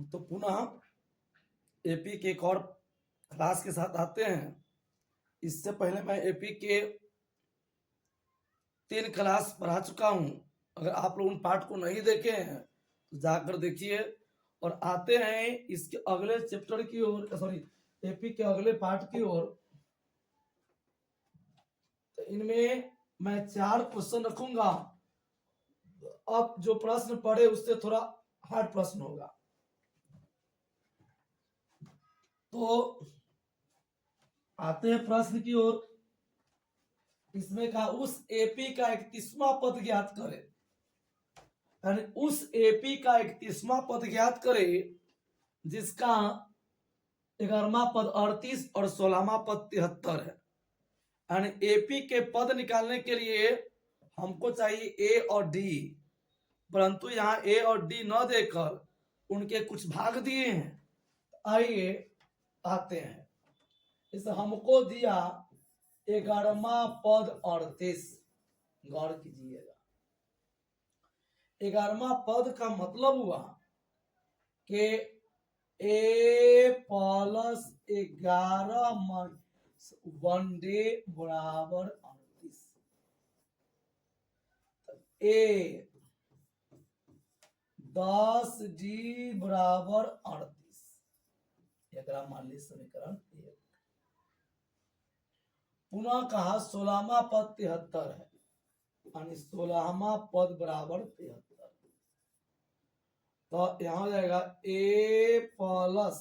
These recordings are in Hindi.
तो पुनः एपी के एक और क्लास के साथ आते हैं। इससे पहले मैं एपी के 3 क्लास पढ़ा चुका हूं। अगर आप लोग उन पार्ट को नहीं देखे हैं तो जाकर देखिए। और आते हैं इसके अगले चैप्टर की ओर, सॉरी एपी के अगले पार्ट की ओर। तो इनमें मैं 4 क्वेश्चन रखूंगा। अब जो प्रश्न पढ़े उससे थोड़ा हार्ड प्रश्न होगा। तो आते हैं प्रश्न की ओर। इसमें कहा उस एपी का 31वां पद ज्ञात करें। यानी उस एपी का 31वां पद ज्ञात करें जिसका 11वां पद 38 और 16वां पद 73 है। यानी एपी के पद निकालने के लिए हमको चाहिए ए और डी, परंतु यहाँ ए और डी न देकर उनके कुछ भाग दिए हैं। आइए आते हैं। इस हमको दिया 11वां पद 38। गौर कीजिएगा, 11वां पद का मतलब हुआ कि ए प्लस 11 1 डे बराबर 38। ए 10 डी बराबर 38। एकरा मान ली समीकरण 1। पुनः कहा 16वां पद 73 है, यानी 16वां पद बराबर 73। तो यहां हो जाएगा ए प्लस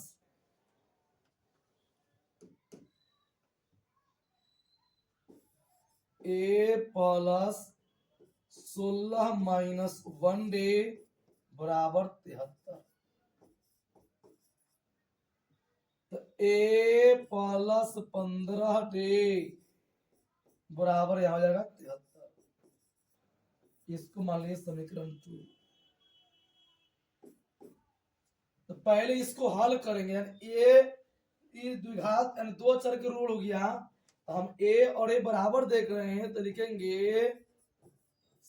16 माइनस 1 डे बराबर 73। तो ए प्लस 15 डे बराबर यहां हो जाएगा 73। इसको मान लीजिए समीकरण 2। तो पहले इसको हल करेंगे। यानी ए द्विघात यानी 2 चर के रूल हो गया। तो हम ए और ए बराबर देख रहे हैं तो लिखेंगे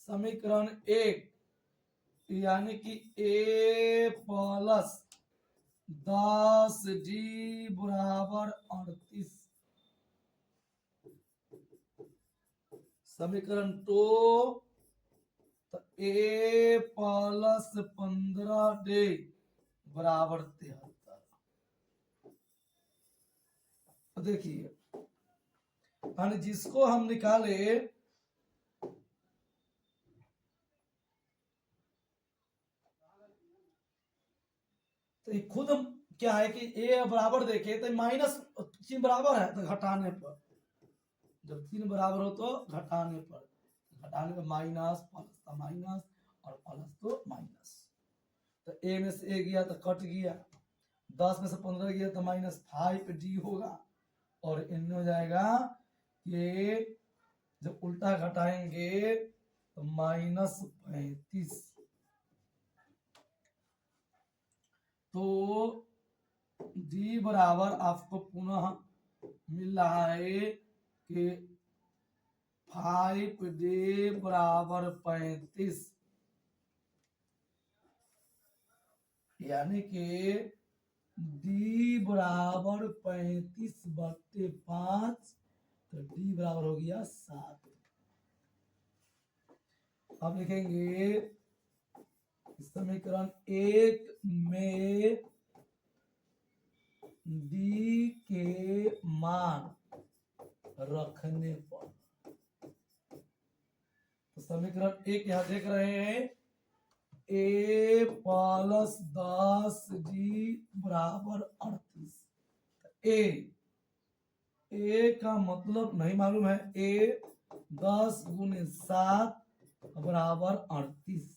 समीकरण 1 यानी कि ए प्लस 10 डी बराबर 38। समीकरण 2 तो ए प्लस 15 डे बराबर 73। देखिए, यानी जिसको हम निकाले तो खुद क्या है कि ए बराबर देखे तो माइनस चिन्ह बराबर है तो घटाने पर, जब 3 बराबर हो तो घटाने पर, घटाने पर माइनस प्लस तो माइनस और प्लस तो माइनस। तो ए में से ए गया तो कट गया, 10 में से 15 गया तो -5 डी होगा। और इनमें हो जाएगा कि जब उल्टा घटाएंगे तो -35। तो डी बराबर आपको पुनः मिल रहा है कि 5 डे बराबर 35। यानी कि डी बराबर 35/5। तो डी बराबर हो गया 7। अब लिखेंगे समीकरण 1 में डी के मान रखने पर, तो समीकरण 1 यहां देख रहे हैं ए प्लस 10 डी बराबर 38। ए का मतलब नहीं मालूम है। ए 10 गुने 7 बराबर 38।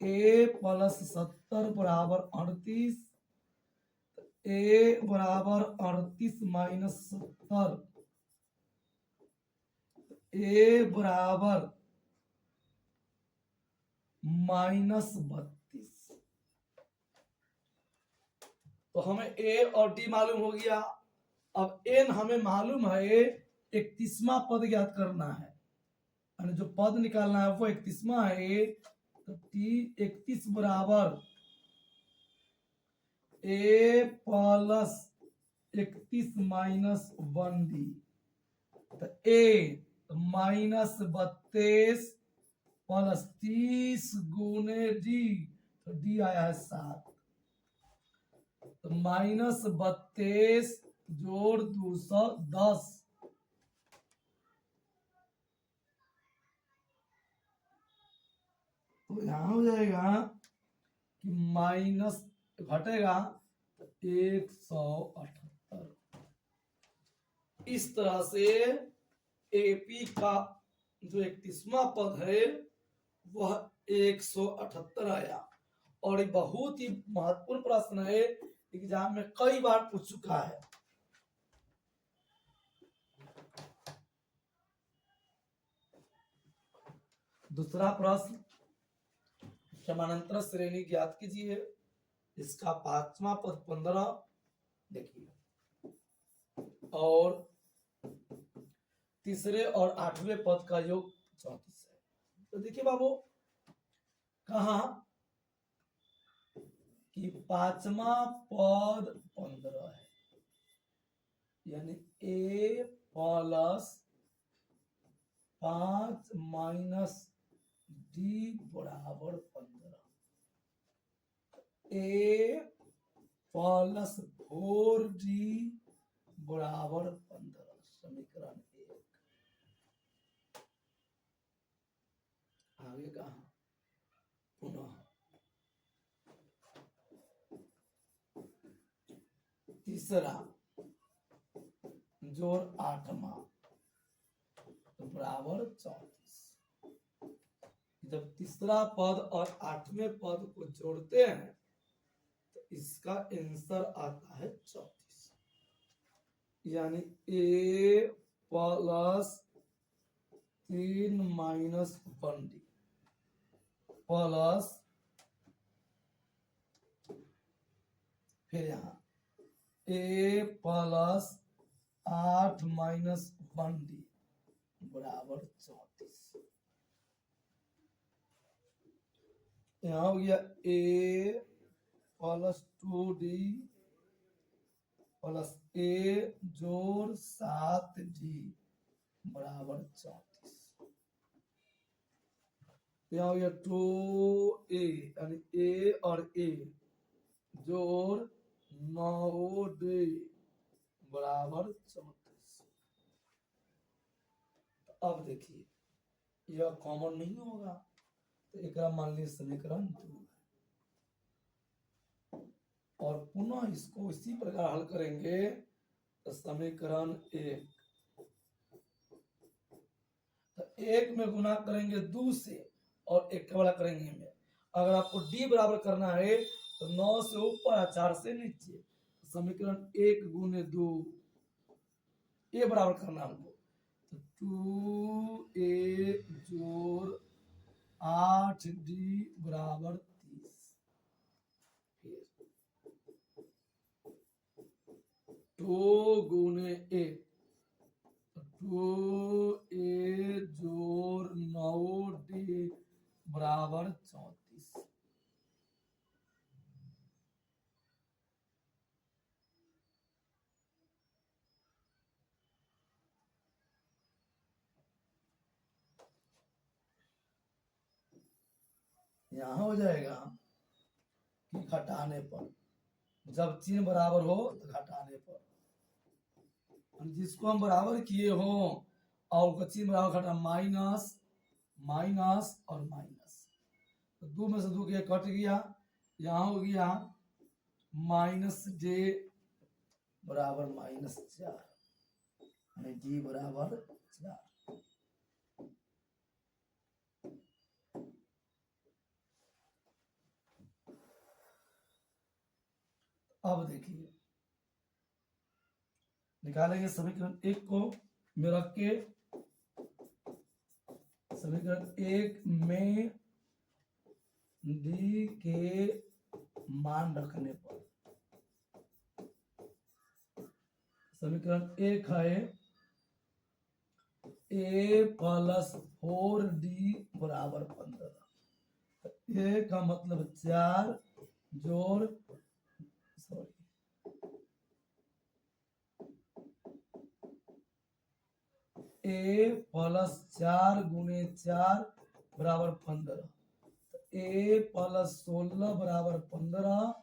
ए प्लस 70 बराबर 38। ए बराबर 38 माइनस 70। ए बराबर -32। तो हमें ए और डी मालूम हो गया। अब एन हमें मालूम है 31वां पद ज्ञात करना है, यानी जो पद निकालना है वो 31वां है। तो टी 31 बराबर ए प्लस 31-1D, तो ए माइनस 32 प्लस 30 गुने डी, तो डी आया है 7, तो -32 जोड़ 210, तो यहां हो जाएगा कि माइनस घटेगा 178। इस तरह से एपी का जो 31वां पद है वह 178 आया। और एक बहुत ही महत्वपूर्ण प्रश्न है, एग्जाम में कई बार पूछ चुका है। दूसरा प्रश्न, समानांतर श्रेणी ज्ञात कीजिए। इसका 5वां पद 15, देखिए, और तीसरे और 8वें पद का योग 34 है। तो देखिए बाबू, कहा कि 5वां पद 15 है, यानी ए प्लस 5 माइनस डी बराबर 15, ए प्लस 4D बराबर 15, समीकरण 1। आगे कहा पुनः तीसरा जोड़ 8वां बराबर 34। जब तीसरा पद और 8वें पद को जोड़ते हैं तो इसका आंसर आता है 34, यानी ए प्लस 3 माइनस 1D प्लस, फिर यहां ए प्लस 8 माइनस 1D बराबर 34। यहां हो गया ए प्लस 2D प्लस ए जोड़ 7D बराबर 34। यहाँ हो गया 2A, यानी ए और ए जोड़ 9D बराबर 34। अब देखिए, यह कॉमन नहीं होगा, तो एक मान लीजिए समीकरण 2 है, और पुनः इसको इसी प्रकार हल करेंगे तो समीकरण 1, तो 1 में गुना करेंगे 2 से और 1 का बड़ा करेंगे में। अगर आपको डी बराबर करना है तो 9 से ऊपर 4 से नीचे, समीकरण 1 गुने 2, ए बराबर करना हमको, तो 2A जोड़ 8D बराबर 30, फिर 2 गुने 1, 2A जोड़ 9D बराबर 34। यहां हो जाएगा कि घटाने पर, जब चिन्ह बराबर हो तो घटाने पर, जिसको हम बराबर किए हो और चिन्ह बराबर घटा, माइनस माइनस और माइनस, तो 2 में से 2 के कट गया, यहां हो गया माइनस जे बराबर -4, यानी डी बराबर 4। अब देखिए, निकालेंगे समीकरण 1 को में रख के, समीकरण 1 में डी के मान रखने पर, समीकरण 1 है ए प्लस 4D बराबर 15, ए का मतलब 4 जोड़ ए प्लस 4 गुने 4 बराबर 15, ए प्लस 16 बराबर 15,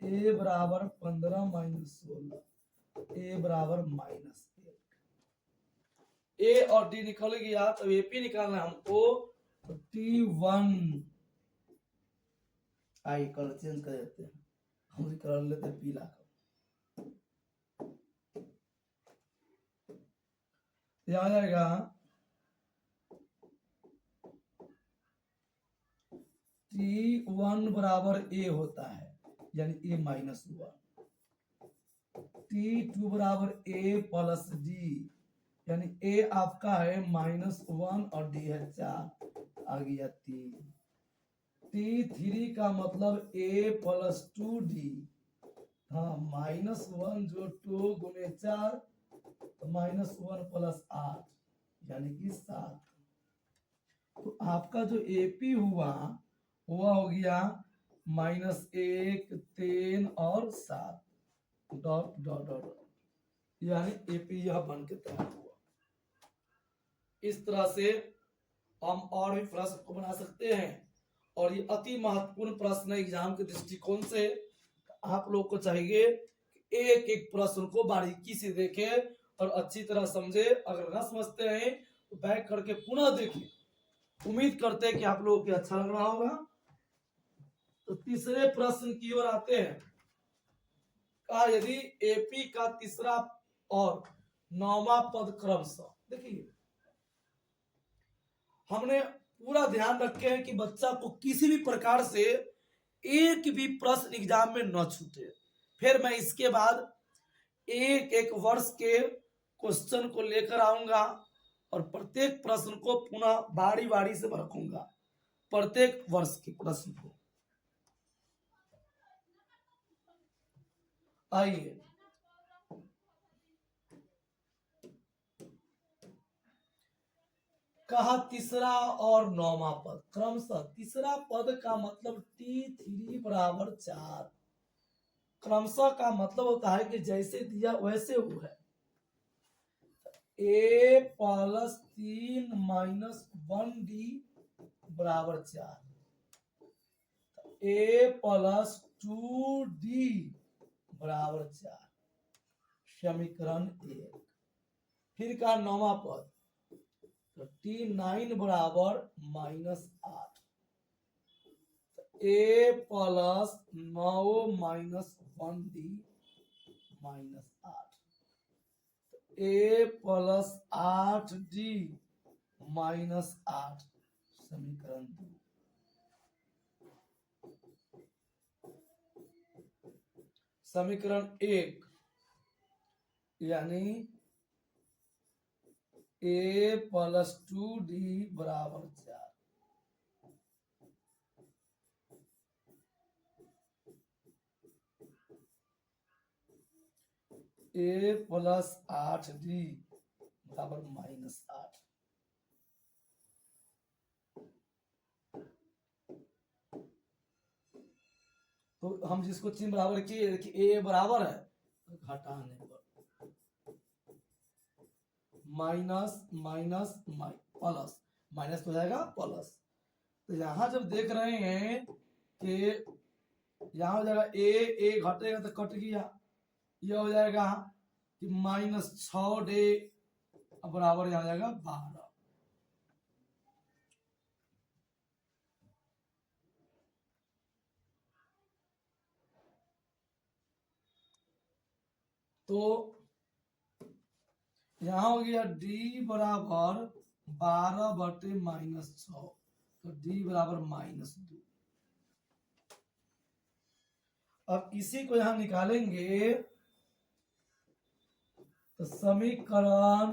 ए बराबर 15 माइनस 16, ए बराबर माइनस 1। ए और डी निकल गया तो एपी निकालना है हमको, तो T1 आई कलर चेंज कर देते हैं, हम कर लेते हैं पीला कलर। आ जाएगा T1 बराबर ए होता है, यानी ए माइनस 1। T2 बराबर ए प्लस डी, यानी ए आपका है -1 और डी है 4, आ गया 3। T3 का मतलब ए प्लस 2D, हाँ -1 जो 2 गुने 4 तो -1 प्लस 8 यानी कि 7। तो आपका जो एपी हुआ हुआ हो गया -1, 3 और 7 डॉट डॉट डॉट, यानी एपी यह बन के तैयार हुआ। इस तरह से हम और भी प्रश्न को बना सकते हैं, और ये अति महत्वपूर्ण प्रश्न है एग्जाम के दृष्टिकोण से। आप लोग को चाहिए कि एक एक प्रश्न को बारीकी से देखें और अच्छी तरह समझे। अगर न समझते हैं तो बैक करके पुनः देखें। उम्मीद करते हैं कि आप लोगों को अच्छा लग रहा होगा। तो तीसरे प्रश्न की ओर आते हैं। कहा यदि एपी का तीसरा और 9वां पद क्रमशः, देखिए हमने पूरा ध्यान रखे हैं कि बच्चा को किसी भी प्रकार से एक भी प्रश्न एग्जाम में न छूटे। फिर मैं इसके बाद एक एक वर्ष के क्वेश्चन को लेकर आऊंगा और प्रत्येक प्रश्न को पुनः बारी बारी से रखूंगा, प्रत्येक वर्ष के प्रश्न को। आइए कहा तीसरा और 9वां पद क्रमशः। तीसरा पद का मतलब T3 बराबर 4, क्रमशः का मतलब होता है कि जैसे दिया वैसे हुआ है। ए प्लस 3 माइनस 1D बराबर 4, ए प्लस 2D बराबर 4, समीकरण 1। फिर का 9वां पद, तो T9 बराबर -8, ए प्लस 9 माइनस 1D -8, ए प्लस 8D -8, समीकरण 2। समीकरण 1 यानी ए प्लस 2D बराबर 4, ए प्लस 8D बराबर -8। तो हम जिसको चिन्ह बराबर किए कि ए बराबर है, तो घटाने पर माइनस माइनस प्लस, माइनस हो जाएगा प्लस। तो यहां जब देख रहे हैं कि यहां हो जाएगा ए घटेगा तो कट गया, यह हो जाएगा कि -6D बराबर यहां जाएगा 12। तो यहां हो गया D बराबर 12 बटे -6, तो D बराबर -2। अब इसी को यहां निकालेंगे तो समीकरण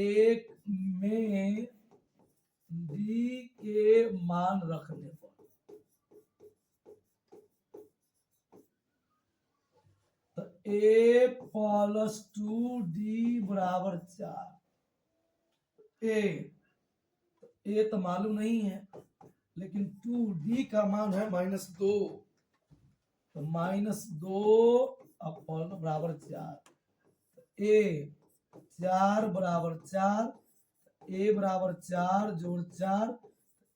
1 में D के मान रखने पर तो ए प्लस 2D बराबर 4, ए तो मालूम नहीं है, लेकिन 2D का मान है -2, तो -2 बराबर 4, ए 4 बराबर 4, ए बराबर 4 जोड़ 4,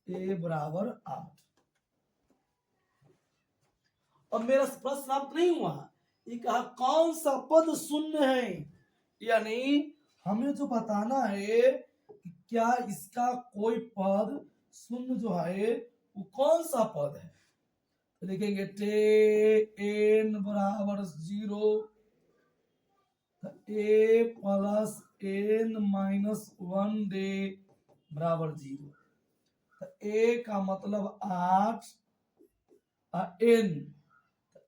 ए बराबर 8। अब मेरा प्रश्न समाप्त नहीं हुआ। ये कहा कौन सा पद शून्य है, यानी हमें जो बताना है कि क्या इसका कोई पद शून्य जो है वो कौन सा पद है। तो लिखेंगे एन बराबर 0, ए प्लस एन माइनस 1 डे बराबर 0। तो ए का मतलब 8, एन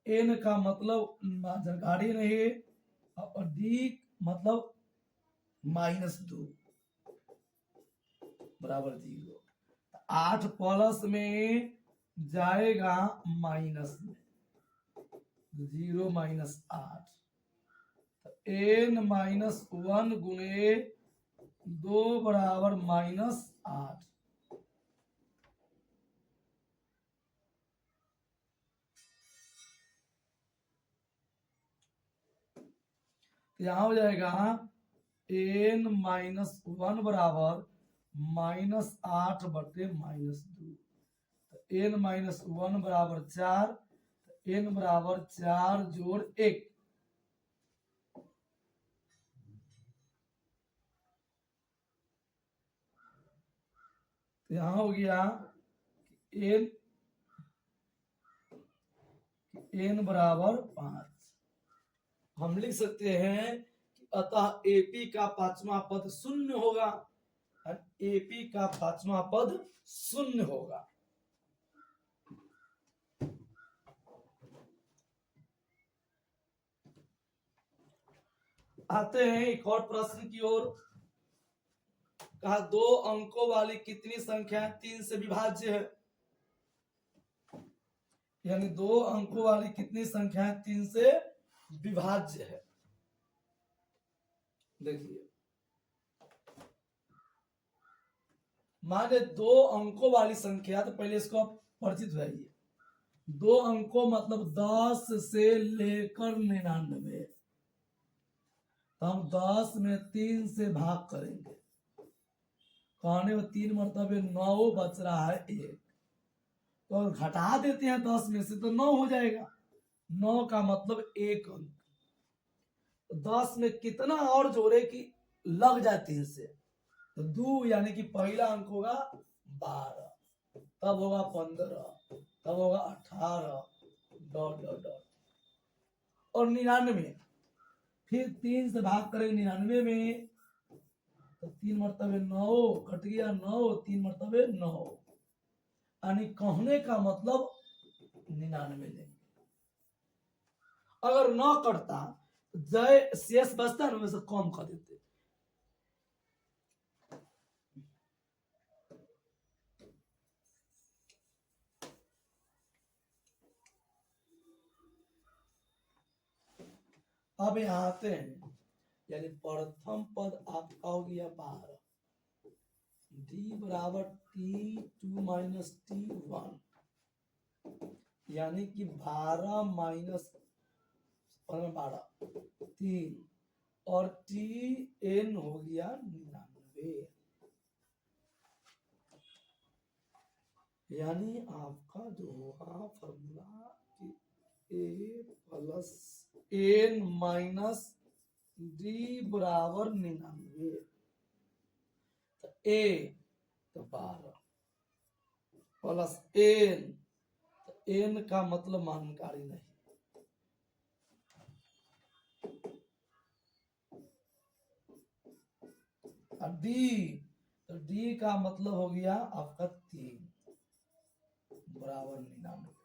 एन का मतलब जानकारी नहीं, और डी मतलब -2 बराबर 0। 8 प्लस में जाएगा माइनस में, 0 माइनस 8, एन माइनस 1 गुणे 2 बराबर -8। यहां हो जाएगा एन माइनस 1 बराबर -8 बटे -2। एन माइनस 1 बराबर 4, एन बराबर 4 जोड़ 1। यहां हो गया एन एन बराबर 5। हम लिख सकते हैं कि अतः एपी का पांचवा पद शून्य होगा, एपी का पांचवा पद शून्य होगा। आते हैं एक और प्रश्न की ओर। कहा 2 अंकों वाली कितनी संख्या 3 से विभाज्य है, यानी 2 अंकों वाली कितनी संख्या 3 से विभाज्य है। देखिए माने 2 अंकों वाली संख्या, तो पहले इसको आप परिचित हो जाइए। 2 अंकों मतलब 10 से लेकर 99। तो हम 10 में 3 से भाग करेंगे, कहने में 3 मरतबे 9 बच रहा है 1, तो घटा देते हैं 10 में से तो 9 हो जाएगा। 9 का मतलब 1 अंक। 10 में कितना और जोड़े कि लग जाए 3 से, तो 2 यानी कि पहला अंक होगा 12, तब होगा 15, तब होगा 18, डॉट डॉट डॉट, और 99। फिर 3 से भाग करेंगे 99 में, तो 3 मरतबे 9 कट गया 9, 3 मरतबे 9, यानी कहने का मतलब 99 लेंगे। अगर 9 कटता तो जय शेष बचता ना, वैसे कम कर देते। अब यहाँ आते हैं, यानी प्रथम पद आपका हो गया 12, डी बराबर T2 माइनस T1, यानी कि 12 माइनस 12 3, और Tn हो गया 99, यानी आपका जो होगा फॉर्मूला ए प्लस एन माइनस डी बराबर 99। तो ए तो 12 प्लस एन, तो एन का मतलब मानकारी नहीं, और डी, तो डी का मतलब हो गया आपका 3 बराबर 99।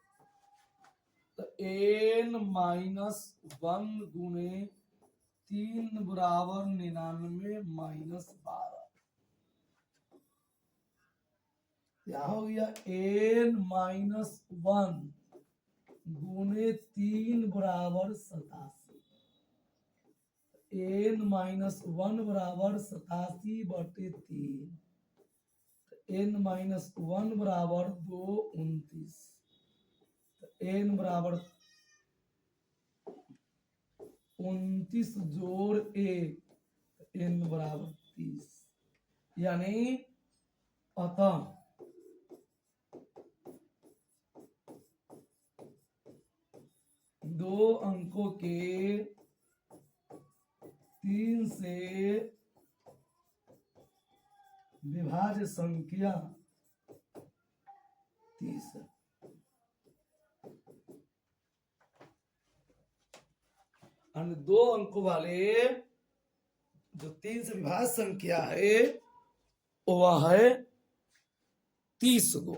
तो एन माइनस 1 गुणे 3 बराबर 99 माइनस 12। यहां हो गया एन माइनस 1 गुणे 3 बराबर 87। एन माइनस 1 बराबर 87 बटे 3, एन माइनस 1 बराबर 2 29, एन बराबर 29 जोड़ 1, n बराबर 30, यानी अतः दो अंकों के 3 से विभाज्य संख्या 30 है। और दो अंकों वाले जो 3 से विभाज्य संख्या है वह है 30 गो।